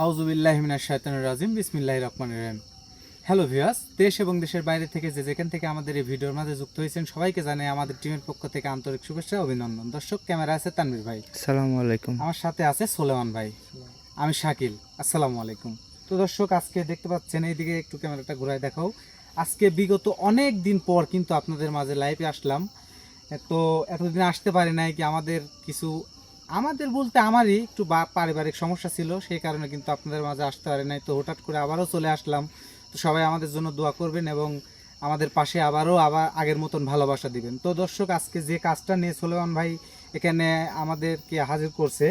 আউযুবিল্লাহি মিনাশ শাইতানির রাজিম বিসমিল্লাহির রহমানির রহিম। হ্যালো ভিউয়ার্স, দেশ এবং দেশের বাইরে থেকে যে যেখান থেকে আমাদের এই ভিডিওর মাঝে যুক্ত হয়েছেন সবাইকে জানাই আমাদের টিমের পক্ষ থেকে আন্তরিক শুভেচ্ছা ও অভিনন্দন। দর্শক, ক্যামেরা আছে তানভীর ভাই, আসসালামু আলাইকুম। আমার সাথে আছে সোলেমান ভাই, আমি শাকিল। আসসালামু আলাইকুম। তো দর্শক, আজকে দেখতে পাচ্ছেন এইদিকে একটু ক্যামেরাটা ঘুরায় দেখাও। আজকে বিগত অনেক দিন পর কিন্তু আপনাদের মাঝে লাইভে আসলাম। তো এতদিন আসতে পারি নাই কি আমাদের বলতে আমারই একটু পারিবারিক সমস্যা ছিল, সেই কারণে কিন্তু আপনাদের মাঝে আসতে পারি নাই। তো হঠাৎ করে আবারও চলে আসলাম। তো সবাই আমাদের জন্য দোয়া করবেন এবং আমাদের পাশে আবার আগের মতন ভালোবাসা দিবেন। তো দর্শক, আজকে যে কাজটা নিয়ে সোলেমান ভাই এখানে আমাদেরকে হাজির করছে,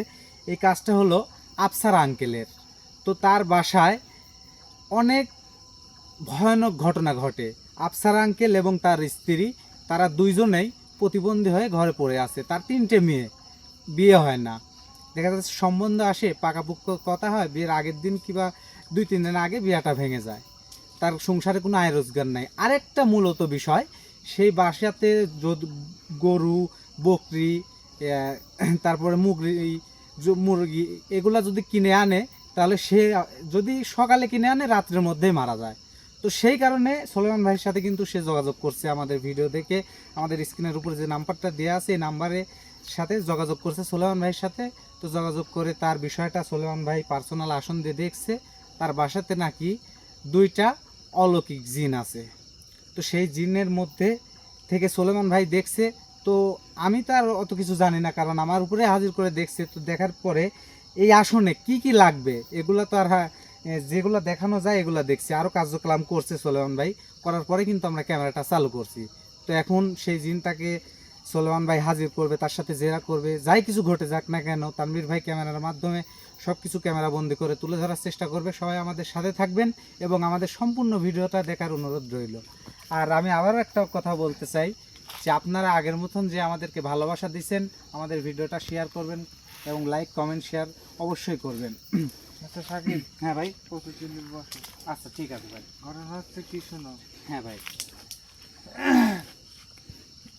এই কাজটা হলো আফসার আঙ্কেলের। তো তার বাসায় অনেক ভয়ানক ঘটনা ঘটে। আফসার আঙ্কেল এবং তার স্ত্রী, তারা দুইজনেই প্রতিবন্ধী হয়ে ঘরে পড়ে আছে। তার 3টে মেয়ে, বিয়ে হয় না। দেখা যাচ্ছে সম্বন্ধ আসে, পাকাপোক্ত কথা হয়, বিয়ের আগের দিন কিংবা 2-3 দিন আগে বিয়েটা ভেঙে যায়। তার সংসারে কোনো আয় রোজগার নাই। আরেকটা মূলত বিষয়, সেই বাসাতে গরু, বকরি, তারপরে মুরগি এগুলা যদি কিনে আনে, তাহলে সে যদি সকালে কিনে আনে রাত্রের মধ্যেই মারা যায়। তো সেই কারণে সোলেমান ভাইয়ের সাথে কিন্তু সে যোগাযোগ করছে আমাদের ভিডিও দেখে। আমাদের স্ক্রিনের উপরে যে নাম্বারটা দেওয়া আছে, এই নাম্বারের সাথে যোগাযোগ করছে সোলেমান ভাইয়ের সাথে। তো যোগাযোগ করে তার বিষয়টা সোলেমান ভাই পার্সোনাল আসন দিয়ে দেখছে। তার বাসাতে নাকি 2টা অলৌকিক জিন আছে। তো সেই জিনের মধ্যে থেকে সোলেমান ভাই দেখছে। তো আমি তার অত কিছু জানি না, কারণ আমার উপরে হাজির করে দেখছে। তো দেখার পরে এই আসনে কি কি লাগবে এগুলো তো আর যেগুলো দেখানো যায় এগুলো দেখছি। আরও কার্যক্রম করছে সোলেমান ভাই, করার পরে কিন্তু আমরা ক্যামেরাটা চালু করছি। তো এখন সেই জিনটাকে সোলেমান ভাই হাজির করবে, তার সাথে জেরা করবে, যাই কিছু ঘটে যাক না কেন তানভীর ভাই ক্যামেরার মাধ্যমে সব কিছু ক্যামেরা বন্দি করে তুলে ধরার চেষ্টা করবে। সবাই আমাদের সাথে থাকবেন এবং আমাদের সম্পূর্ণ ভিডিওটা দেখার অনুরোধ রইল। আর আমি আবারও একটা কথা বলতে চাই যে আপনারা আগের মতন যে আমাদেরকে ভালোবাসা দিচ্ছেন, আমাদের ভিডিওটা শেয়ার করবেন এবং লাইক কমেন্ট শেয়ার অবশ্যই করবেন। আচ্ছা শাকিল, হ্যাঁ ভাই। প্রতিদিন বসো। আচ্ছা ঠিক আছে ভাই। ঘটনা হচ্ছে কি শোনো, হ্যাঁ ভাই।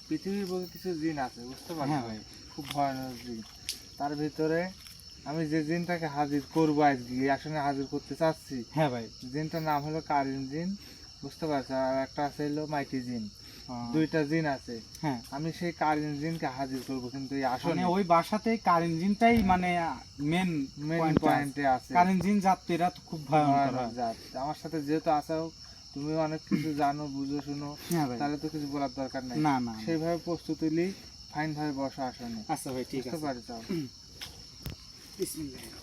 পৃথিবীর বলতে কিছু জিন আছে, বুঝতে পারছো? হ্যাঁ ভাই। খুব ভয়ানক জিন। তার ভিতরে আমি যে জিনটাকে হাজির করবো আজকে, আসলে হাজির করতে চাচ্ছি, হ্যাঁ ভাই। জিনটার নাম হলো কারিন জিন, বুঝতে পারছো? আর একটা আছে হলো মাইটি জিন। 2টা জিন আছে। হ্যাঁ, আমি সেই কারিন জিনকে হাজির করবো, কিন্তু এই আসলে মানে ওই বাসাতে কারেন্ট জিনটাই মানে মেন মেন পয়েন্টে আছে। কারেন্ট জিন যাত্রীরা তো খুব ভয়ঙ্কর ভয়ানক হয়। জাত। আমার সাথে যেহেতু আসাও, তুমি অনেক কিছু জানো, বুঝো, শুনো, হ্যাঁ ভাই। তাহলে তো কিছু বলার দরকার নাই। না না। সেইভাবে প্রস্তুতি লি, ফাইন ভাবে বসো আসনে, আচ্ছা ভাই, ঠিক বুঝতে আছে। পারছো? বিসমিল্লাহির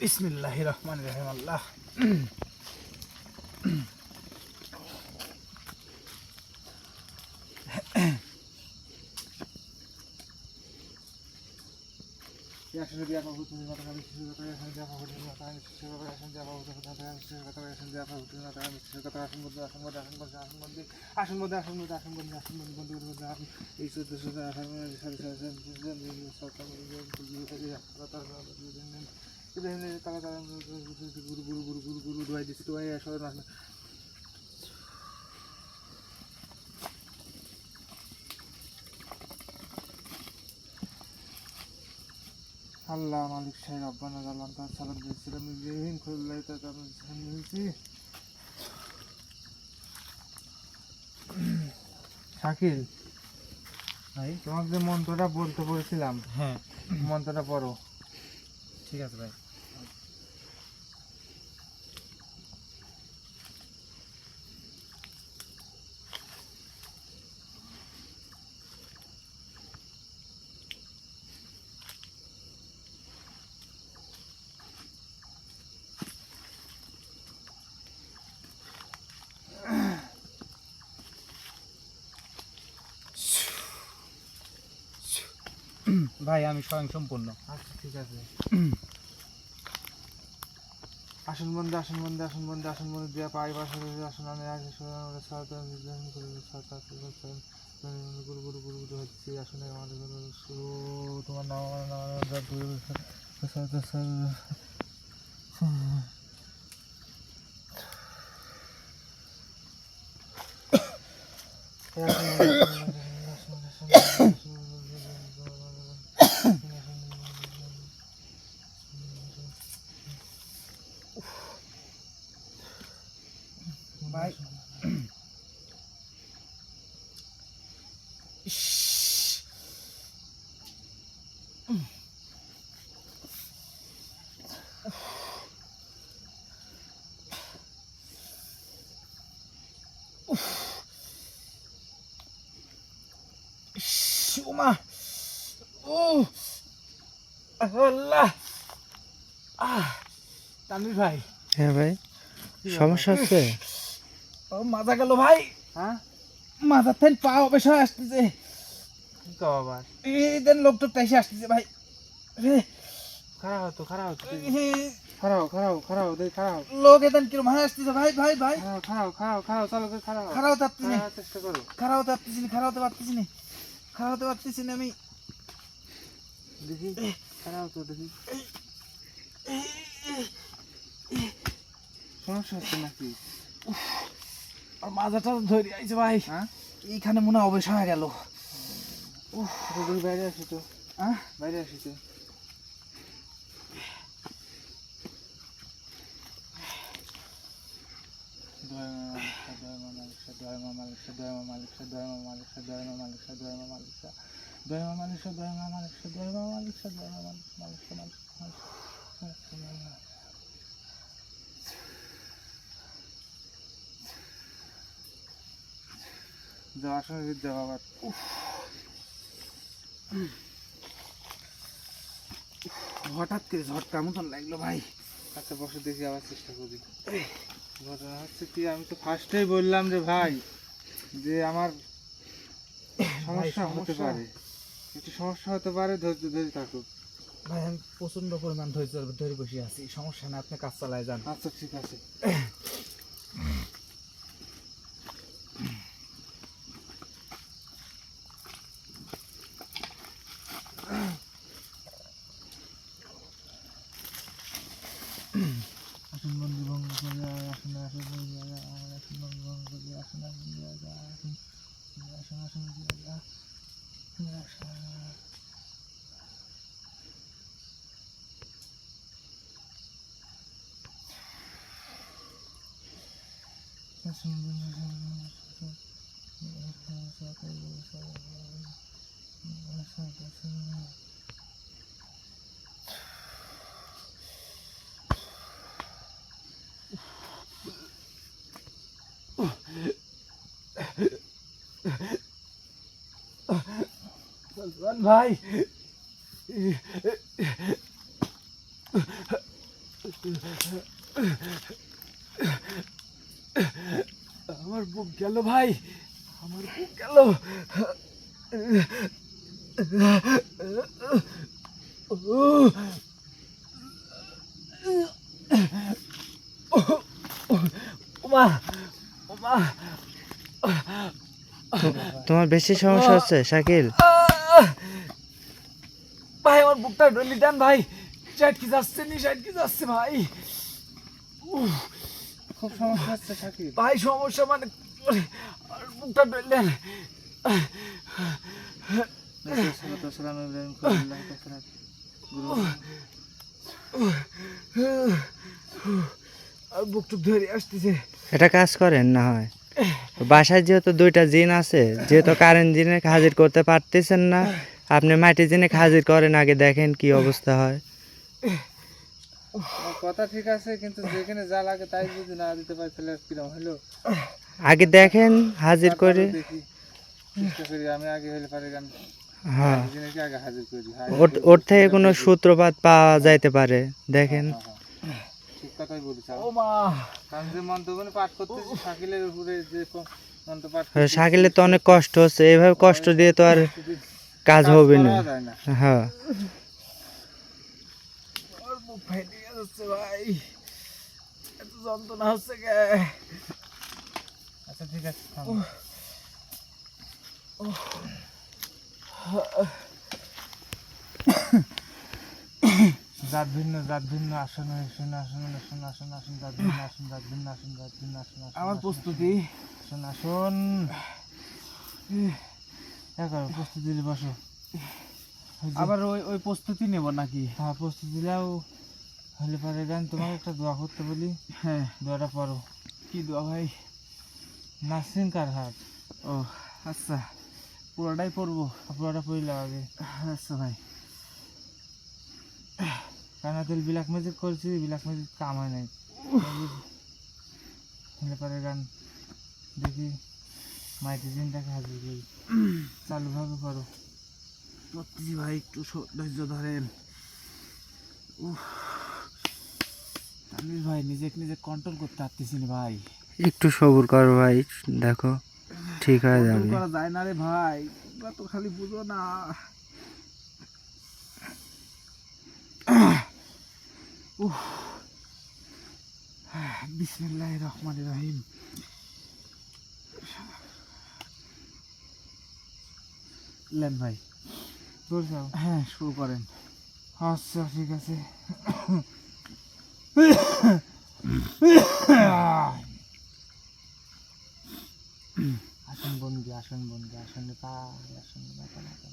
বিসমিল্লাহির রহমানির রহিম। আল্লাহ। আল্লাহ মালিক শাহ রব্বানা জালাম তার সালাম দিয়েছিলাম ইব্রাহিম খুল্লাই তার আমি বলছি। শাকিল ভাই। তোমাকে যে মন্ত্রটা বলতে বলেছিলাম, হ্যাঁ, মন্ত্রটা পড়ো। ঠিক আছে ভাই। ভাই আমি স্বয়ং সম্পূর্ণ। আচ্ছা ঠিক আছে। আসন বন্ধে আসন বন্ধে আসন বন্ধে আসন বন্ধে দিয়া পাই বাসন আসন আনে আসে গুরু গুরু গুরু গুরু হচ্ছে আসনে আমাদের শুরু তোমার নাম ভাই উমা ও আল্লাহ তানভীর ভাই হ্যাঁ ভাই, সমস্যা হচ্ছে? ও মাজা গেল ভাই, হ্যাঁ মাথার থেকে পা অবশ্য আসতেছে, কি কো আবার এই দেন লোক তো এসে আসতেছে ভাই, খারাপ হতো খারাপ হতো এই খারাপ খারাপ খারাপ দেখ খারাপ লোক এদেন কিরম হাই আসতেছে ভাই ভাই ভাই, খারাপ খারাপ খারাপ খারাপ চালু করে খারাপ খারাপ হতে পারতেছি না, খারাপ চেষ্টা করো খারাপ হতে পারতেছি না, খারাপ হতে পারতেছি না, খারাপ হতে পারতেছি না আমি, দেখি খারাপ হতো দেখি সমস্যা হচ্ছে নাকি আর মাজাটা ধরে আইছে ভাই, হ্যাঁ এইখানে মনে হয় অবশ্য হয়ে গেল, তুই বাইরে আসি তো হ্যাঁ বাইরে আসি তো যাওয়ার সময় যাওয়া আবার হঠাৎ করে ঝটকা মতন লাগলো ভাই, আচ্ছা বসে দেখি আবার চেষ্টা করি ঘটনা হচ্ছে কি আমি তো ফার্স্টেই বললাম যে ভাই যে আমার সমস্যা হতে পারে একটু সমস্যা হতে পারে ধৈর্য ধরে থাকুক ভাই আমি প্রচন্ড পরিমাণ ধৈর্য ধরে বসে আছি, সমস্যা না, আপনি কাজ চালায় যান, আচ্ছা ঠিক আছে আসন বন্দি ভঙ্গ করে আসনে আসন আসন বন্দি ভঙ্গ করে আসন আসন আসন আসন সালমান ভাই আমার বুক গেল ভাই, আমার বুক গেল, ওমা ওমা তোমার বেশি সমস্যা হচ্ছে শাকিল? ভাই আমার বুকটা ডলি দেন ভাই, সাইড কি যাচ্ছে নি, সাইড কি যাচ্ছে ভাই, খুব সমস্যা হচ্ছে শাকিল ভাই সমস্যা মানে আর বুকটা ডলি দেন, আর বুক টুক ধরে আসতেছে, এটা কাজ করেন না হয়, বাসায় যেহেতু দুইটা জিন আছে, যেহেতু কারেন্ট জিনে হাজির করতে পারতেছেন না, আপনি মাটি জিনে হাজির করেন, আগে দেখেন কি অবস্থা হয়। কথা ঠিক আছে কিন্তু যেখানে যা লাগে তাই যদি না দিতে পারি তাহলে আর কিরম হলো আগে দেখেন হাজির করে। তারপরেও দেখি চেষ্টা করি আমি আগে হলে পারে গান হ্যাঁ, জিনিসকে আগে হাজির করি ওর থেকে কোনো সূত্রপাত পাওয়া যাইতে পারে, দেখেন। ঠিক কথাই বলেছ ওমা কারণ যে মন্তব্য পাঠ করতেছি শাকিলের উপরে যে মন্তব্য পাঠ শাকিলের তো অনেক কষ্ট হচ্ছে, এইভাবে কষ্ট দিয়ে তো আর কাজ হবে না। যায় না হ্যাঁ, আর বুক ফেটে যাচ্ছে ভাই, যন্ত্রণা হচ্ছে গে। আচ্ছা ঠিক আছে থামো। জাত ভিন্ন আসন আসন আসন আসন আসন আসন জাত ভিন্ন আসন জাত ভিন্ন আসন জাত ভিন্ন আসন আসন আমার প্রস্তুতি। আসন আসন করো প্রস্তুতি নিয়ে বসো। আবার ওই ওই প্রস্তুতি নেব নাকি? হ্যাঁ প্রস্তুতি নাও হলে পারে গান তোমাকে একটা দোয়া করতে বলি। হ্যাঁ, দোয়াটা পড়ো। কি দোয়া ভাই? নাসরিন কার হাত ও আচ্ছা, পুরোটাই পড়বো? পুরোটা পড়িলাম আগে। আচ্ছা ভাই। কারণ তুই বিলাক ম্যাজিক করছি, বিলাক ম্যাজিক কাম হয় নাই। হলে পারে গান দেখি মাইটি দিনটাকে হাজির করি। চালু ভাবে করো। করতেছি ভাই, একটু ধৈর্য ধরেন। তানভীর ভাই, নিজে কন্ট্রোল করতে পারতেছি না ভাই। একটু সবুর করো ভাই, দেখো ঠিক হয়ে কন্ট্রোল যাবে। করা যায় না রে ভাই, তোমরা তো খালি বুঝো না। বিসমিল্লাহির রহমানির রহিম। লেন ভাই। দূর যাও। হ্যাঁ, শুরু করেন। আচ্ছা ঠিক আছে। আসন বন্দি আসন বন্দি আসনে পা আসনে মাথা মাথা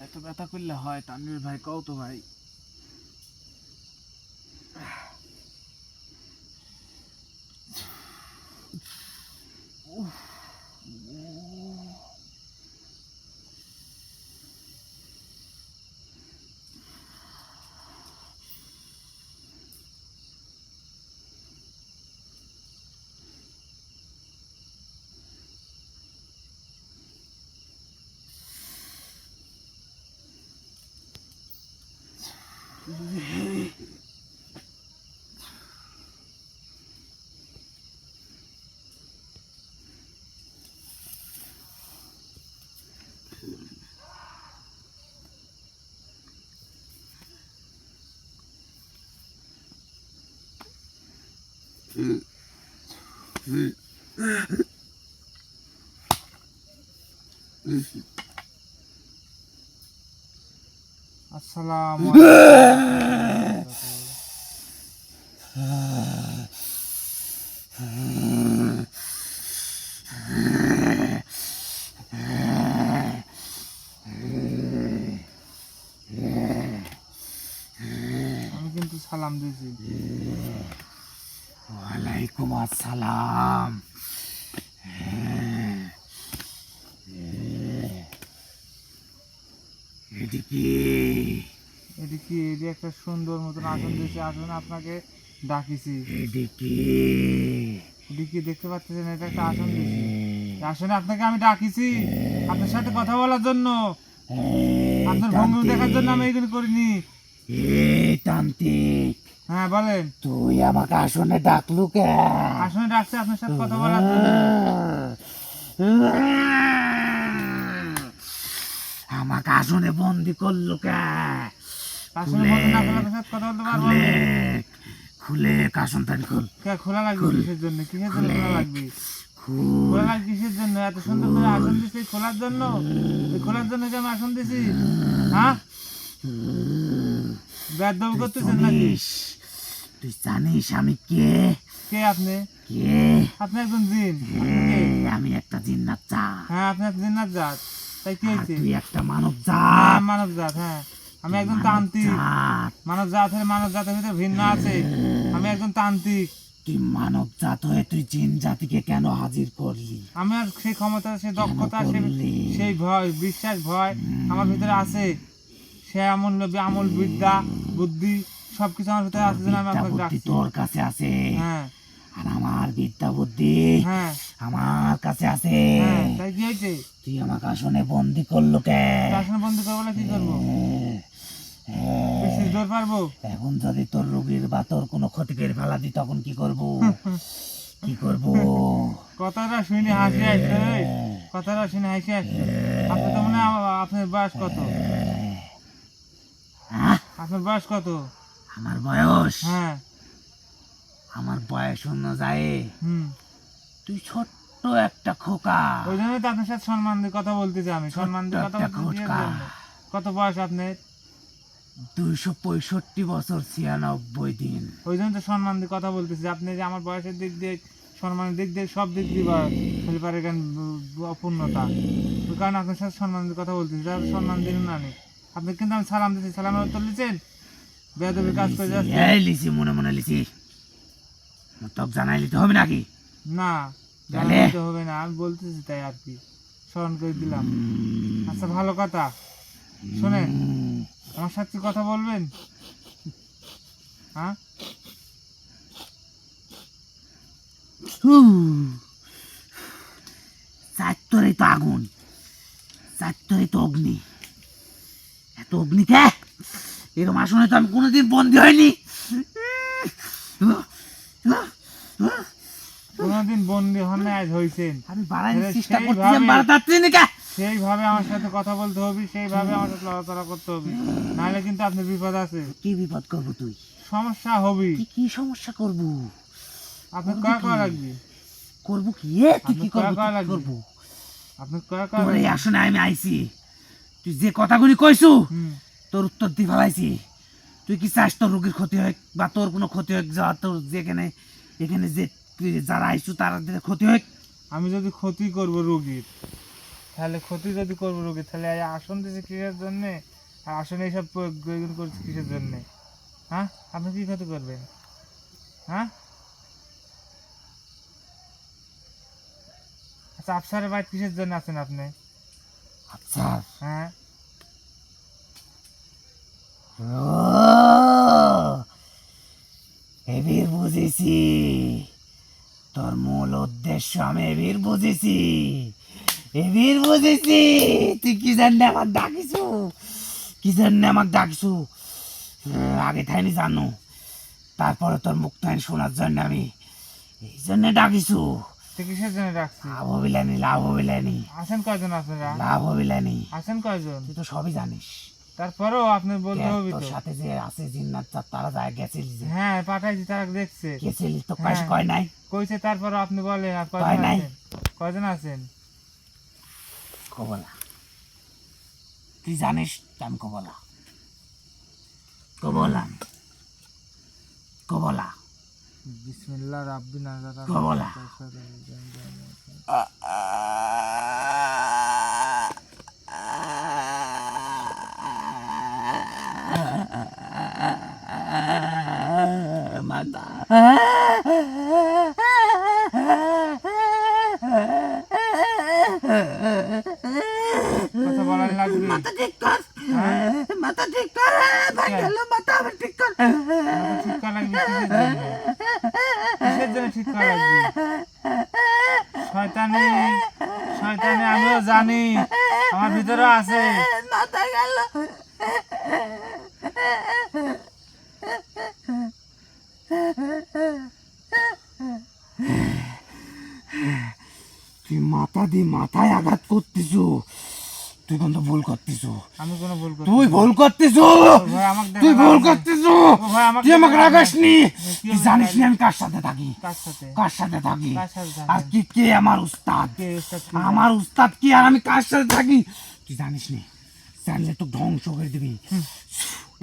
এত ব্যথা করলে হয় তানভীর ভাই? কও তো ভাই। আসসালামু আলাইকুম। আমি কিন্তু সালাম দিয়েছি। ওয়ালাইকুম আসসালাম। এদিকে এদিকে এটি একটা সুন্দর মতন আসন দিয়েছি, আসন আপনাকে ডাকিছি। এদিকে এদিকে দেখতে পাচ্ছেন এটা একটা আসন দিয়েছি, আসলে আপনাকে আমি ডাকিছি আপনার সাথে কথা বলার জন্য, আপনার ভঙ্গি দেখার জন্য আমি এগুলো করিনি। তান্ত্রিক, হ্যাঁ বলেন। তুই আমাকে আসনে ডাকলু কে? আসলে ডাকছে আপনার সাথে কথা বলার জন্য। আমাকে আসনে বন্দি করলো কে? আসলে মতন আপনার সাথে কথা বলতে পারবো আমি। খুলে কাসন তান খুল। কে খোলা লাগবে কিসের জন্য? কিসের জন্য খোলা লাগবে? খোলা লাগবে কিসের জন্য? এত সুন্দর করে আসন দিছি খোলার জন্য? এই খোলার জন্য যে আমি আসন দিছি? হ্যাঁ বেদব করতেছেন নাকি? তুই জানিস আমি কে? কে আপনি? কে? আপনি একজন জিন। আপনি কে? আমি একটা জিন্নাত জাত। হ্যাঁ আপনি এক জিন্নাত জাত। তাই কি হয়েছে? তুই একটা মানব হ্যাঁ জাত। মানব জাত। হ্যাঁ আমি একজন তান্ত্রিক। মানব জাতের ভিতরে ভিন্ন আছে। আমি একজন তান্ত্রিক। তুই মানব জাত হয়ে তুই জিন জাতিকে কেন হাজির করলি? আমার সেই ক্ষমতা, সেই দক্ষতা, সেই ভয়, বিশ্বাস, ভয় আমার ভিতরে আছে। সে আমল বিদ্যা বুদ্ধি সবকিছু আমার ভিতরে আছে, জন্য আমি বিদ্যা আপনাকে বুদ্ধি ডাকছি। তোর কাছে আছে, হ্যাঁ আর আমার বিদ্যা বুদ্ধি হ্যাঁ আমার কাছে আছে। হ্যাঁ, তাই কি হয়েছে? তুই আমাকে আসনে বন্দি করলো কে? শাসন বন্ধ করবো না, কি করবো? বেশি জোর পারবো? এখন যদি তোর রোগীর বা তোর কোনো ক্ষতি করে ফেলা দি তখন কি করব? কি করব? কথাটা শুনে হাসি আসছে, কথাটা শুনে হাসি আসছে। আপনি তো মনে হয় আপনার বয়স কত? হ্যাঁ? আপনার বয়স কত? আমার বয়স, হ্যাঁ আমার বয়স অনুযায়ী হুম, তুই ছোট্ট একটা খোকা। ওই জন্যই তো আপনার সাথে সম্মান দিয়ে কথা বলতেছি আমি। সম্মান দিয়ে কথা ছোট্ট বলতে একটা খোকা। কত বয়স আপনার? 265 বছর 96 দিন। ওই জন্য তো সম্মান দিয়ে কথা বলতেছি। আপনি যে আমার বয়সের দিক দিয়ে, সম্মানের দিক দিয়ে, সব দিক দিয়ে ফেলে পারে কেন অপূর্ণতা। ওই কারণে আপনার সাথে সম্মান দিয়ে কথা বলতেছি। তার সম্মান দিন না আমি। আপনি কিন্তু আমি সালাম দিচ্ছি, সালামের উত্তর দিচ্ছেন, বেয়াদবির কাজ করে যাচ্ছে। এই লিসি, মনে মনে লিসি, তোকে জানাই লিতে হবে নাকি? না তাহলে? জানাতে হবে না, আমি বলতেছি তাই আর কি, স্মরণ করে দিলাম। আচ্ছা ভালো কথা, শোনেন, আমার সাথে কথা বলবেন? হ্যাঁ চারটরে তো আগুন, চারটরে তো অগ্নি। এত অগ্নি কে? এরকম আসনে তো আমি কোনোদিন বন্দি হয়নি। কোনোদিন বন্দি হন না, আজ হয়েছেন। আমি বাড়াইনি তাহলে চেষ্টা সেইভাবে- করতেছি, আমি বাড়াতে পারছি না কে? সেইভাবে আমার সাথে কথা বলতে হবে, সেইভাবে আমার সাথে লড়াচড়া করতে হবে, নাহলে কিন্তু আপনার বিপদ আছে, কি বিপদ করবো তুই? সমস্যা হবে। কি কি সমস্যা করবো? আপনার করবো কয়া কি? কয়া লাগবে, করবো কি? তুই কি আপনার কয়া করবো? কয়া তুই কি লাগবে, করবো? আপনার কয়া কয়া তোর এই লাগবে। আসনে আমি আইছি, তুই যে কথাগুলি কইছু হুম, তোর উত্তর দিয়ে ফেলাইছি। তুই কি চাস তোর রোগীর ক্ষতি হোক বা তোর কোনো ক্ষতি হোক, যা তোর যেখানে এখানে যে যারা আইছু তারা ক্ষতি হোক? আমি যদি ক্ষতি করবো রোগীর, তাহলে ক্ষতি যদি করবো রোগীর, তাহলে এই আসন দিয়েছে কিসের জন্যে? আর আসনে এইসব প্রয়োজন করছে কিসের জন্যে? হ্যাঁ, আপনি কি ক্ষতি করবেন? হ্যাঁ, আচ্ছা আফসারের বাইক কিসের জন্য আছেন আপনি? আচ্ছা, হ্যাঁ, এবির বুঝেছি, তোর মূল উদ্দেশ্য আমি এবির বুঝেছি, এবির বুঝেছি। তুই কি জানি আমার ডাকিছু, কি জানি আমার ডাকিছু, আগে থাইনি জানো, তারপরে তোর মুখ থাইনি শোনার জন্য আমি এই জন্য ডাকিছু। তো কিসের জন্য রাখছি? লাভ হবিলানি, লাভ হবিলানি, আছেন কয়জন আপনারা? লাভ হবিলানি। আছেন কয়জন? তুই তো সবই জানিস। তারপরেও আপনি বলতে হবে তোর তো। সাথে যে আছে জিন্নাত তারা যায় গেছিলি যে, হ্যাঁ পাঠাইছি, তারা দেখছে, গেছিলি তো কাজ হ্যাঁ। কয় নাই? কইছে, তারপরও আপনি বলেন আর কয় কয়জন নাই? আছেন? কয়জন আছেন? কবলা, তুই জানিস আমি কবলা, কবলা, কবলা, বিসমিল্লাহ রাব্বি নাজারা কবলা। মাতা, কথা বলার লাগবে। মাথা ঠিক কর, মাথা ঠিক কর, ভাই গেল মাথা আমার ঠিক কর। মাথা ঠিক করা লাগবে কিসের জন্য? কিসের জন্য ঠিক করা লাগবে? শয়তানি, শয়তানি আমিও জানি, আমার ভিতরে আছে। মাথা গেল। তুই মাথা দিয়ে মাথায় আঘাত করতেছো, তুই কিন্তু ভুল করতেছো, আমি কোনো ভুল করি? তুই ভুল করতেছো, ভাই আমাকে তুই দেখা ভুল লাগবে। করতেছো, ও ভাই আমাকে তুই আমাকে দেখা লাগবে। রাগাসনি, কি তুই আমি জানিস রাগাই? না আমি কার সাথে থাকি, কার সাথে? কার সাথে থাকি, কার সাথে থাকেন? আর তুই কে আমার উস্তাদ, কে উস্তাদ কি? আমার উস্তাদ কি আর আমি কার সাথে থাকি তুই জানিস নি, জানলে তো ধ্বংস করে দিবি।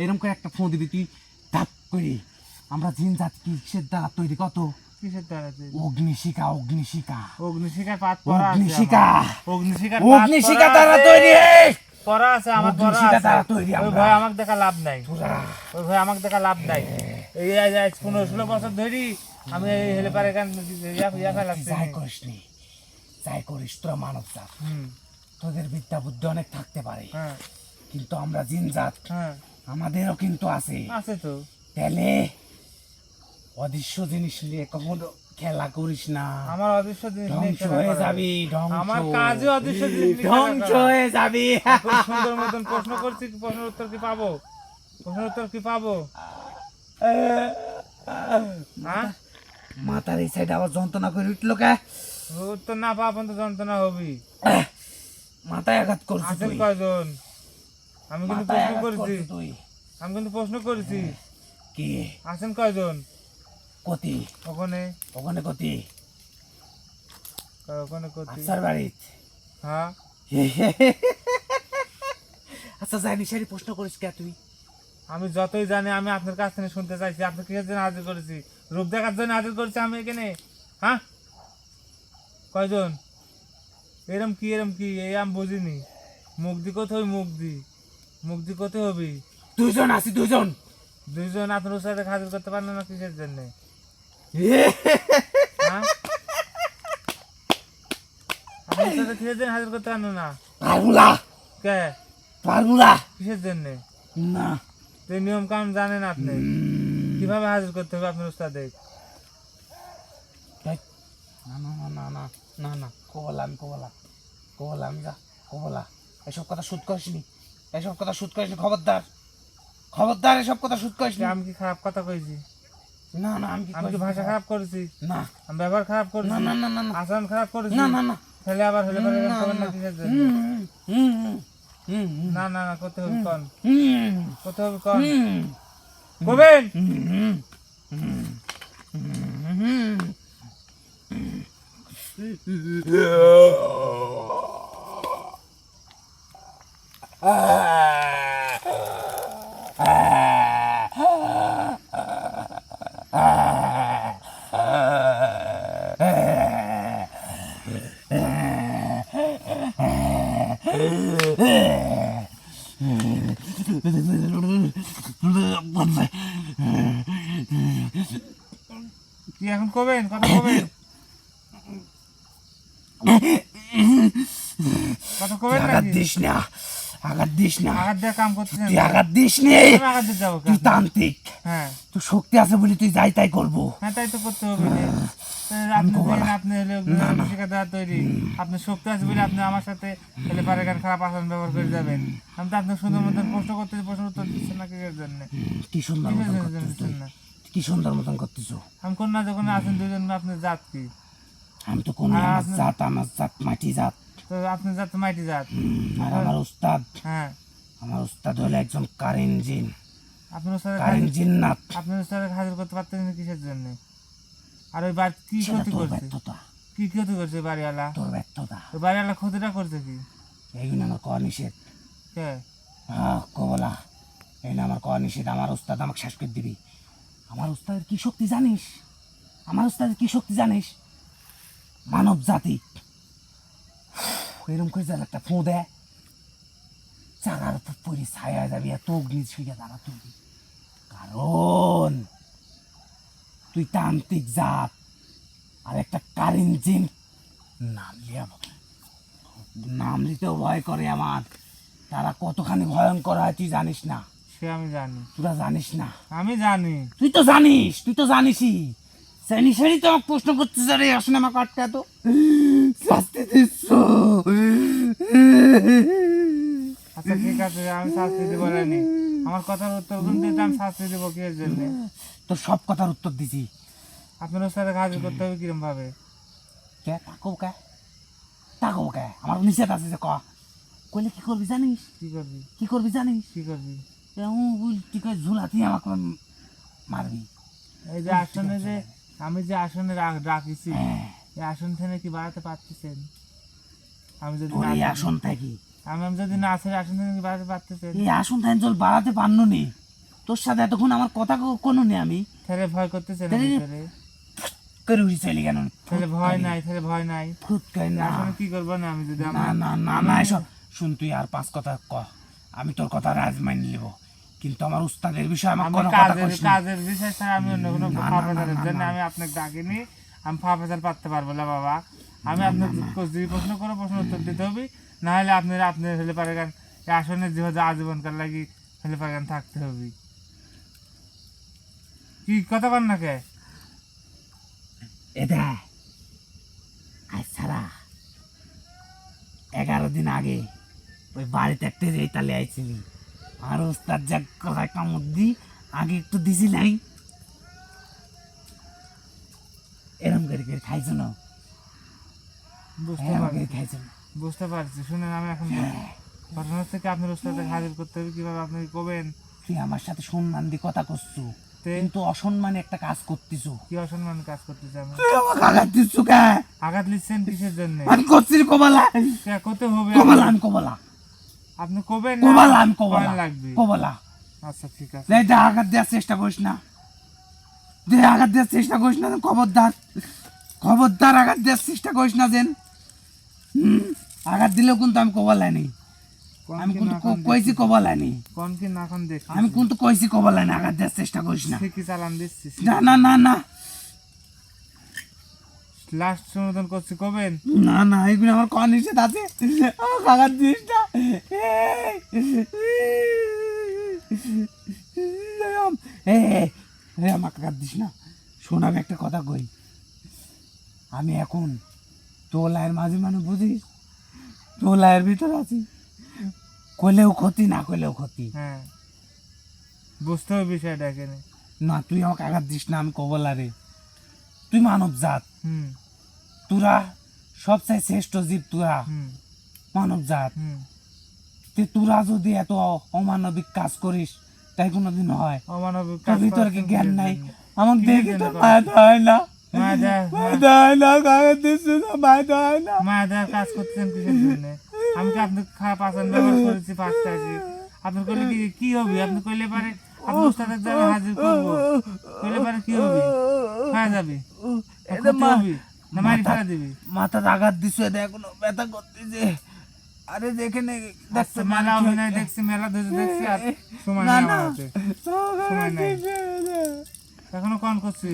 এরকম করে একটা ফোন দিবি তুই, ধাপ করে। আমরা জিন জাত কিসের দ্বারা তৈরি, কত কিসের দ্বারা তৈরি? অগ্নিশিখা, অগ্নিশিখা, অগ্নিশিখার পাত পরা আছে অগ্নিশিখা, আমার। অগ্নিশিখার পাত অগ্নিশিখা পরা দ্বারা আছে। তৈরি, পরা আছে আমার, পরা অগ্নিশিখা আছে। দ্বারা তৈরি ওই আমরা। ভয় আমাকে দেখা লাভ নাই, তোরা ওই ভয় আমাকে দেখা লাভ নাই। এই আজ 15-16 বছর ধরি আমি এই হেলেপারে গান ইয়া ফেলাচ্ছি যাই করিস নি, যাই করিস, তোরা মানব জাত, তোদের বিদ্যা বুদ্ধি অনেক থাকতে পারে, হ্যাঁ কিন্তু আমরা জিন জাত, হ্যাঁ আমাদেরও কিন্তু আছে। আছে তো। তাহলে অদৃশ্য জিনিস নিয়ে কখনো খেলা করিস না, আমার অদৃশ্য জিনিস নিয়ে ধ্বংস খেলা হয়ে করা যাবি, ধ্বংস, আমার কাজে অদৃশ্য জিনিস নিয়ে খেলা ধ্বংস করা। হয়ে যাবি। খুব সুন্দর মতন প্রশ্ন করছি, প্রশ্নের উত্তর কি পাবো? প্রশ্নের উত্তর কি পাবো? হ্যাঁ মাথার এই সাইড আবার যন্ত্রণা করে উঠলো কে? উত্তর না পাবো তো যন্ত্রণা হবি। মাথায় আঘাত করছিস আছেন তুই, কয়জন? আমি কিন্তু মাথায় প্রশ্ন আঘাত করেছি, করছিস তুই। আমি কিন্তু প্রশ্ন করেছি। কি আছেন কয়জন কতি? ওখানে? ওখানে কতি? ওখানে কত? আচ্ছার বাড়িত। হ্যাঁ আচ্ছা জানি সারি প্রশ্ন করিস কে তুই? আমি যতই জানি, আমি আপনার কাছ থেকে শুনতে চাইছি, আপনি কিসের জন্য হাজির করেছি? রূপ দেখার জন্য হাজির করেছি আমি এখানে? হ্যাঁ কয়জন? এরম কি এই আমি বুঝিনি। মুগ্ধি কোথায়? মুগ্ধি কোথায় হবি? দুইজন আছি, দুইজন। দুইজন আপনার সাথে হাজির করতে পারলেন না কিসের জন্য? হ্যাঁ আপনার সাথে কিসের জন্য হাজির করতে পারলেন না? পারবুলা, কে? পারবুলা কিসের জন্য? না। যে নিয়ম কানুন জানেন আপনি, কিভাবে হাজির করতে হবে আপনার উস্তাদে? না না না না না না না, কোবলা আমি, কোবলা আমি, যা কোবলা। এসব কথা শুট করিসনি, এসব কথা শুট করিসনি, খবরদার, খবরদার, এসব কথা শুট করিসনি। আমি কি খারাপ কথা কইছি? না না, আমি আমি কি ভাষা খারাপ করেছি? না আমি ব্যবহার খারাপ না করেছি? না না না না আচরণ খারাপ করেছি? না না না তাহলে আবার হলে পরে এরকম করবেন না কিসের জন্য? না না না, করতে হবে কন, করতে হবে কন, করবেন। কি এখন করবেন? কথা করবেন? কথা করবেন আঘাত নাকি? দিস না, আঘাত দিস না, আঘাত দিয়ে কাম করতেছেন? তুই আঘাত দিস নে, আমি আঘাত দিয়ে যাবো তুই কেন? তান্ত্রিক, হ্যাঁ তুই শক্তি আছে বলে তুই যাই তাই করবো। হ্যাঁ তাই তো করতে হবে রে। আপনি দেন, আপনি হলে ঠিকাদার তৈরি, আপনি শক্তি আছে বলে আপনি আমার সাথে হলে পারে গান খারাপ আচরণ ব্যবহার করে যাবেন। আমি তো আপনার সুন্দর মতন প্রশ্ন করতেছি, প্রশ্ন উত্তর দিচ্ছেন না কিসের জন্য? কি সুন্দর কিসের মতন জন্য করতেছ দিচ্ছেন তুই, না? কি সুন্দর মতন করতেছ। আমি কন্যা যখন আছেন দুজন, আপনার জাত কি? আমি তো কোন আমার জাত মাটি জাত। তো আপনি জাত মাইটি জাত। আর আমার উস্তাদ, হ্যাঁ আমার উস্তাদ হলো একজন কারেন জিন, আপনার সাথে কারেন জিন্নাত। আপনার সাথে হাজির করতে পারতেছেন না কিসের জন্য? আর ওই বাড়ি কি সেটা ক্ষতি তোর করছে? ব্যর্থতা, কি ক্ষতি করছে বাড়িওয়ালা? তোর ব্যর্থতা। ওই বাড়িওয়ালা ক্ষতিটা করছে কি? এইগুলো আমার কওয়া নিষেধ। কে? কবলা, এই না আমার কওয়া নিষেধ। আমার উস্তাদ আমাকে শেষ করে দিবি। আমার উস্তাদের কি শক্তি জানিস? আমার উস্তাদের কি শক্তি জানিস? মানব জাতি এরকম করে যেন একটা ফোঁ দেয়, চাকার উপর পরি ছায়া যাবি, এত অগ্নি ছুঁয়ে দাঁড়া তুলবি। কারণ তুই তান্ত্রিক জাত, আর একটা কারেন জিন নাম লিতেও ভয় করে আমার। তারা কতখানি ভয়ঙ্কর হয় তুই জানিস না, সে আমি জানি, তোরা জানিস না। আমি জানি। তুই তো জানিস, তুই তো জানিসই। সেনি তো আমাকে প্রশ্ন করতেছে, রে আসলে আমাকে আটকে এত শাস্তি দিচ্ছ। আচ্ছা ঠিক আছে, আমি শাস্তি দিব জানি। আমার কথার উত্তর কিন্তু আমি শাস্তি দেবো কি এর জন্য? তোর সব কথার উত্তর দিছি। আপনার সাথে হাজির করতে হবে কিরম ভাবে? কে তাকো কে, তাকো কে, আমার নিষেধ আছে যে কইলে কি করবি জানিস? কি করবি? কি করবি জানিস? কি করবি? তুই কই ঝুলাতি আমাকে মারবি। এই যে আসনে যে আমি যে আসনে রাখিছি, এই আসন থেকে কি বাড়াতে পারতেছেন? আমি যদি তোর না এই থাকি- আসন থাকি, আমি যদি না আসে আসন থেকে কি বাড়াতে পারতেছেন? এই আসন থাকি জল বাড়াতে পারলো নি। তোর সাথে এতক্ষণ আমার কথা কোনো নেই, আমি তাহলে ভয় করতেছেন তাহলে- ভিতরে? করে উঠি চলে কেন? তাহলে ভয় নাই, তাহলে ভয় নাই। ফুটকাই না, আসলে কি করবো না আমি যদি না না না না, এসব শুন। তুই আর 5 কথা ক, আমি তোর কথা রাজ মানি নেব, কিন্তু আমার উস্তাদের বিষয়ে আমার আমি কোনো কথা কাজের কইস না। কাজের বিষয় ছাড়া আমি অন্য কোনো ফাফাজারের জন্য আমি আপনাকে ডাকিনি। আমি ফাফাজার পারতে পারবো না বাবা। আমি আপনার যদি প্রশ্ন করে প্রশ্ন উত্তর দিতে হবে, না হলে আপনি হলে পারেন এই আসনের যেভাবে আজীবনকার লাগি হলে পারেন থাকতে হবে। কি কথা কন না কে? এটা আজ ছাড়া 11 দিন আগে ওই বাড়িতে একটা যে তালে আইছিলি, আর উস্তাদ যা কথায় কামড় দি আগে একটু দিছি নাই, এরম করে করে খাইছো না, বুঝতে এরম পারছি করে খাইছো না। বুঝতে পারছি। শুনেন আমি এখন বলি। ঘটনা হচ্ছে কি আপনার উস্তাদকে হাজির করতে হবে কিভাবে আপনি কবেন? তুই আমার সাথে সম্মান দিয়ে কথা করছো, তে কিন্তু অসম্মানে একটা কাজ করতেছো। কি অসম্মান কাজ করতেছে আমি? তুই আমাকে আঘাত দিচ্ছ কে? আঘাত লিখছেন কিসের জন্য? আমি করছি কবালা, কে করতে হবে? কবালা, আমি কবালা, আপনি কবেন কবালা, আমি কবালা, কয়েন লাগবে। কবালা। আচ্ছা ঠিক আছে। দে আঘাত দেওয়ার চেষ্টা করিস না, দে আঘাত দেওয়ার চেষ্টা করিস না, খবরদার, খবরদার আঘাত দেওয়ার চেষ্টা করিস না যেন। আঘাত দিলেও কিন্তু আমি কবালাই নেই, আমি কিন্তু কইছি কবালাই নেই, কোন কি না কোন দেখ আমি কিন্তু কইছি কবালাই না, আঘাত দেওয়ার চেষ্টা করিস না। ঠিকই চালান দিচ্ছি। না না না না লাস্ট সমাধান করছি কবেন? না না, এগুলো আমার কোন নিষেধ আছে, আমাকে আঘাত দিস না। আমাকে আঘাত দিস না। শোন, আমি একটা কথা কই, আমি এখন তোলায়ের মাঝে মানে বুঝিস, তোলায়ের ভিতর আছি, কইলেও ক্ষতি না কইলেও ক্ষতি। হ্যাঁ বুঝতে হবে বিষয়টা এখানে। না তুই আমাকে আঘাত দিস না, আমি কবলা রে, তুই মানব জাত, হুম তোরা সবচেয়ে শ্রেষ্ঠ জীব, তোরা হুম মানব জাত, হুম। তোরা যদি এত অমানবিক কাজ করিস তাই কোনোদিন হয়? অমানবিক তোর কাজ ভিতরে কি করছেন জ্ঞান কিসের নাই? জন্য? আমাকে কিসের দেখি জন্য তোর করছেন? মায়া হয় না, মায়া মায়া হয় না, আঘাত দিস না, মায়া হয় না। দেওয়ার কাজ করতেছেন কিসের জন্য? আমি কি আপনাকে খারাপ আচরণ ব্যবহার করেছি ফার্স্ট আসি? আপনি কইলে কি হবে? আপনি কইলে পারে আপনি উস্তাদের জায়গায় হাজির করবো, কইলে পারে কি হবে? খাওয়া যাবে ক্ষতি হবে না মারি ফেলা দিবি? মাথার আঘাত দিস, এখনো ব্যথা করতেছে। আরে যেখানে আচ্ছা মেলা অভিনয় দেখছি, মেলা ধরে দেখছি, আর সময় না নেই না আমার হাতে। সময় নাই। এখনো কোন করছি?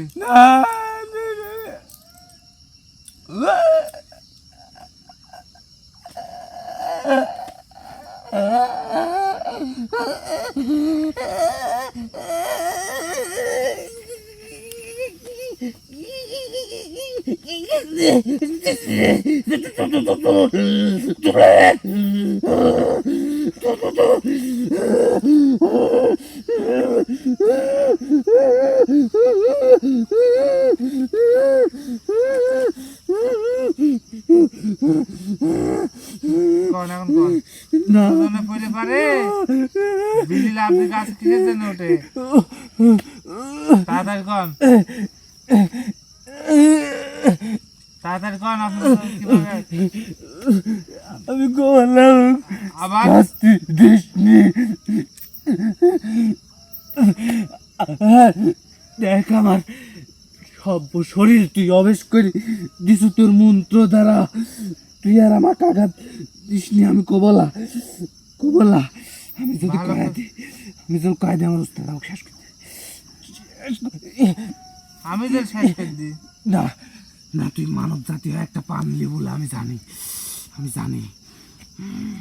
কোন এখন কোন? দুজনে পড়ে পারে বিলি লাভ দিয়ে গাছ কিসের জন্য ওঠে? তাড়াতাড়ি কোন, তাড়াতাড়ি কোন। আপনার কিভাবে আমি বললাম আবার দেখ আমার সব শরীর তুই অবেশ করে দিছু তোর মন্ত্র দ্বারা, তুই আর আমার আঘাত দিসনি। আমি কবলা, কবলা, আমি যদি ভালো কয়াদি, আমি যদি কয়াদি আমার উস্তাদ আমাকে শেষ করে দে। আমি যে শেষ করে দিই? না না, তুই মানব জাতীয় একটা পানলি বলে আমি জানি, আমি জানি।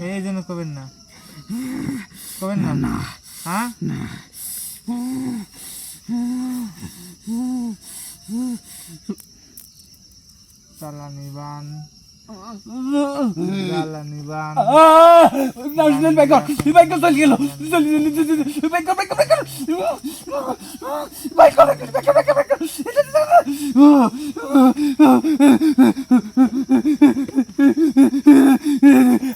এই জন্য কবেন না, কবেন না। না হ্যাঁ না, জ্বালানি বান, জ্বালানি বান। নাশনাল বাইকার, বাইকার চল গেল, চল biker, biker, biker, biker, biker, biker, biker.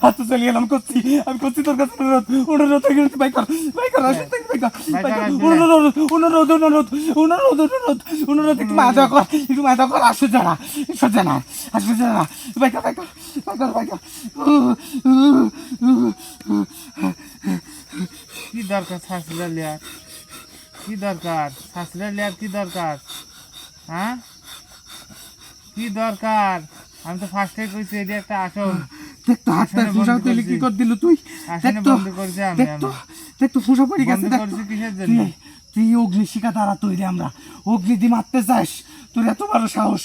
হাত তো চলে গেলাম, করছি আমি, করছি তোর কাছে অনুরোধ, অনুরোধ হয়ে গেল, বাইকার, বাইকার, বাইকার, বাইকার, অনুরোধ, অনুরোধ, অনুরোধ, অনুরোধ, অনুরোধ, অনুরোধ, একটু মাথা কর, একটু মাথা কর, আসো জানা, আসো জানা, আসো জানা, বাইকার, বাইকার, বাইকার, বাইকার। কি দরকার শাস্ত্রা লিয়ার? কি দরকার শাস্ত্রা লিয়ার? কি দরকার? হ্যাঁ কি দরকার? আমি তো ফার্স্টে কইছি এটি একটা আসন, দেখ তো হাত আসলে পা ফুসা বন্ধ তুই কি করছি। কর দিল তুই আসলে দেখ তো বন্ধ করছি আমি দেখ তো ফুসা পড়ে গেছে বন্ধ দেখ করছি তো। কিসের জন্য? তুই অগ্নি শিখা দ্বারা তৈরি আমরা অগ্নি দিয়ে মারতে চাস তোর এত বড় সাহস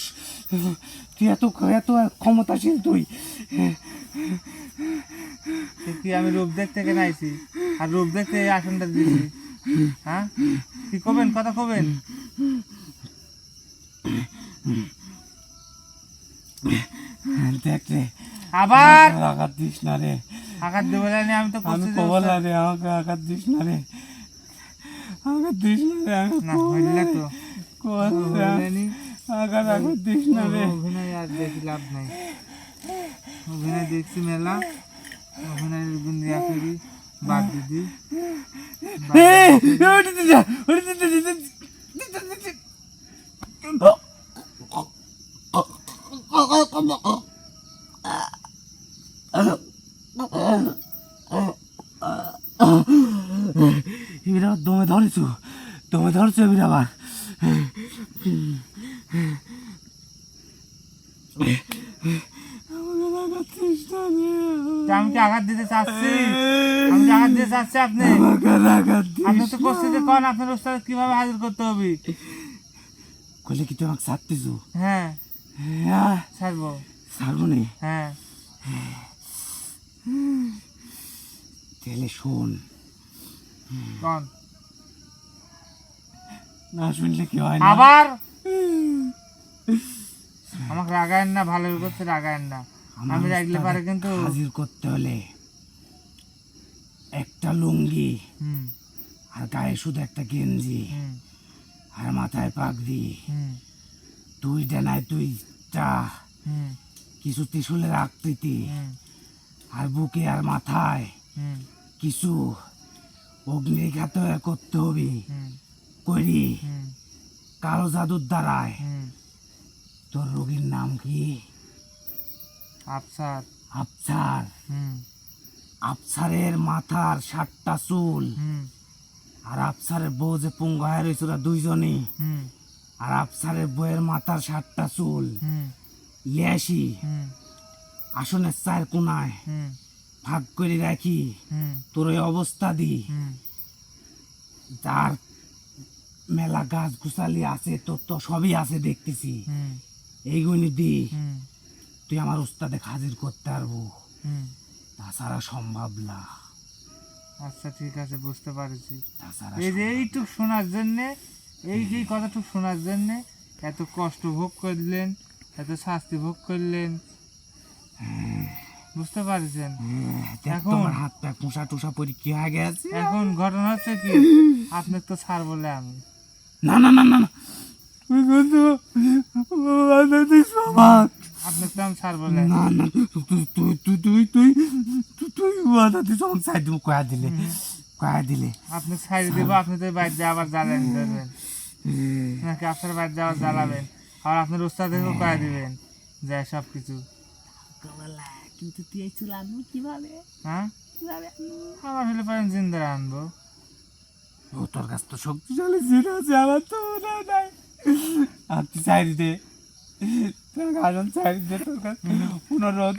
তুই এত এত ক্ষমতাশীল তুই সে কি আমি রূপ দেখতে কেন আইছি আর রূপ দেখতে এই আসনটা দিছি? হ্যাঁ কি কবেন, কথা কবেন? দেখ রে আবার আমাকে আঘাত দিস না রে আঘাত দেবো জানি, আমি তো আমি করছি যে কবল না ওস্তাদ। রে আমাকে আঘাত দিস না রে আঘাত দিস না রে আমি না হইলে তো কবল হইলে নি। আঘাত দিস না রে অভিনয় আর দেখি লাভ নাই, অভিনয় দেখছি মেলা, অভিনয়ের গুণ দিয়া করি বাদ দিদি। এবার আবার দমে ধরেছো এবার আবার তা আমি কি আঘাত দিতে চাচ্ছি? আমি কি আঘাত দিতে চাচ্ছি? আপনি আপনি তো করছে যে কন আপনার ওস্তাদ কিভাবে হাজির করতে হবে। কইলে কি তুই আমাকে ছাড়তেছো হ্যাঁ হ্যাঁ ছাড়বো। ছাড়বো নি হ্যাঁ তাহলে শোন কন না শুনলে কি হয় না আবার আমাকে রাগায়েন না, ভালো করতে রাগায়েন না। আমার আমি রাখলে পারে উস্তাদকে কিন্তু হাজির করতে হলে একটা লুঙ্গি হুম আর গায়ে শুধু একটা গেঞ্জি হুম আর মাথায় পাগড়ি হুম তুই ডানায় তুইটা হুম কিছু ত্রিশূলের আকৃতি হুম আর বুকে আর মাথায় হুম কিছু অগ্নিরেখা তৈরি করতে হবে হুম করি হুম কালো জাদুর দ্বারায় হুম তোর রোগীর নাম কি আফসার। আফসার হুম আফসারের মাথার 7টা চুল হুম আর আফসারের বউ যে পুঙ্গায় রয়েছে ওরা দুইজনই হুম আর আফসারের বউয়ের মাথার 7টা চুল হুম লেসি হুম আসনের 4 কোনায় হুম ভাগ করে রাখি হুম তোর ওই অবস্থা দি হুম যার মেলা গাছ গুছালি আছে তোর তো সবই আছে দেখতেছি হুম এইগুলি দি হুম তুই আমার উস্তাদে হাজির করতে পারবো হুম তাছাড়া সম্ভব না আচ্ছা ঠিক আছে, বুঝতে পারছি। তাছাড়া এই যে এইটুক শোনার জন্যে, এই যে কথাটুক শোনার জন্যে এত কষ্ট ভোগ করলেন, এত শাস্তি ভোগ করলেন, বুঝতে পারছেন? দেখ এখন- তোমার হাত পা টুসা টুসা পরি কি হয়ে গেছে এখন ঘটনা হচ্ছে কি, আপনাকে তো ছাড় বলে আমি, না না না না না তুই কিন্তু বাধা দিস আমাকে। আপনাকে তো আমি ছাড় বলে, না না তুই তুই তুই তুই তুই তুই তুই বাধা দিস আমাকে সাইড কয়া দিলে আপনি ছাড়ি দেবো, আপনি তো বাড়ি দিয়ে আবার জ্বালেন ধরবেন নাকি আপনার বাড়ি দিয়ে আবার জ্বালাবেন, আর আপনার উস্তাদেরকেও কয়া দিবেন যায় সব কিছু। কিন্তু তুই এই চুল আনবি কিভাবে হ্যাঁ আমার হলে পারেন জিন্দা আনবো। ও তোর কাছ তো শক্তিশালী জিন আছে আমার তো মনে হয় নাই আর তুই চাইরি দে তোর গাজন চাইরি দে তোর কাছে পুনরোধ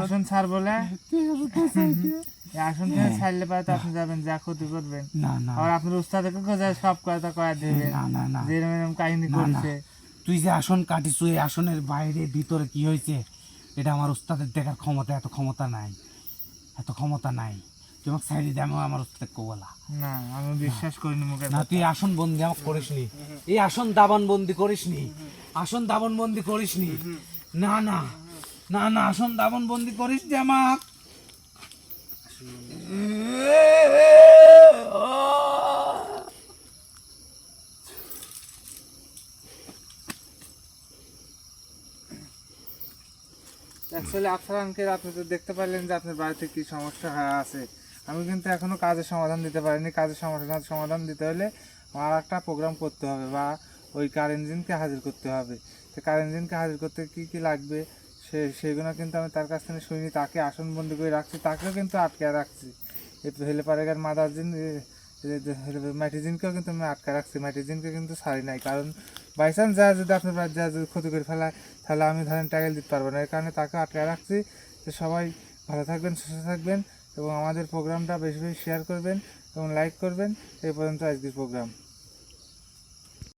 আসন ছাড় বলে, তুই আসো তো চাইরি দে। এই আসন থেকে ছাড়লে পারে তো আপনি যাবেন, যা ক্ষতি করবেন, না না আর আপনার উস্তাদকে কোথায় সব কথা কয়া দিবেন না না না যে এরম এরম কাহিনী না, না। করছে। তুই যে আসন কাটিস ওই আসনের বাইরে ভিতরে কি হয়েছে এটা আমার উস্তাদের দেখার ক্ষমতা এত ক্ষমতা নাই তুই আমাকে সাইডে দে আমি আমার উস্তাদ বলা না আমি বিশ্বাস করিনি মুখে না তুই আসন বন্দি আমাকে করিসনি এই আসন দাবান বন্দি করিসনি আসন দাবান বন্দি করিসনি না না না না আসন দাবান বন্দি করিস যে আমাক অ্যাকচুয়ালি আফসার আঙ্কেল, আপনি তো দেখতে পারলেন যে আপনার বাড়িতে কি সমস্যা আছে। আমি কিন্তু এখনো কাজের সমাধান দিতে পারিনি। কাজের সমাধান দিতে হলে আর একটা প্রোগ্রাম করতে হবে বা ওই কার ইঞ্জিনকে হাজির করতে হবে। তো কার ইঞ্জিনকে হাজির করতে কি কি লাগবে সেগুলো কিন্তু আমি তার কাছ থেকে শুনিনি। তাকে আসনবন্দি করে রাখছি, তাকেও কিন্তু আটকে রাখছি। এই হেলেপারেগার মাদার জিন মাইটিজিনকেও কিন্তু আমি আটকে রাখছি, মাইটিজিনকে কিন্তু ছাড়ি নাই। কারণ বাই চান্স যা যদি আপনার বাড়ি যা যদি ক্ষতি করে ফেলায় তাহলে আমি ধরেন ট্যাগেল দিতে পারবো না, এই কারণে তাকে আটকে রাখছি। তো সবাই ভালো থাকবেন, সুস্থ থাকবেন এবং আমাদের প্রোগ্রামটা বেশি বেশি শেয়ার করবেন এবং লাইক করবেন। এই পর্যন্ত আজকের প্রোগ্রাম।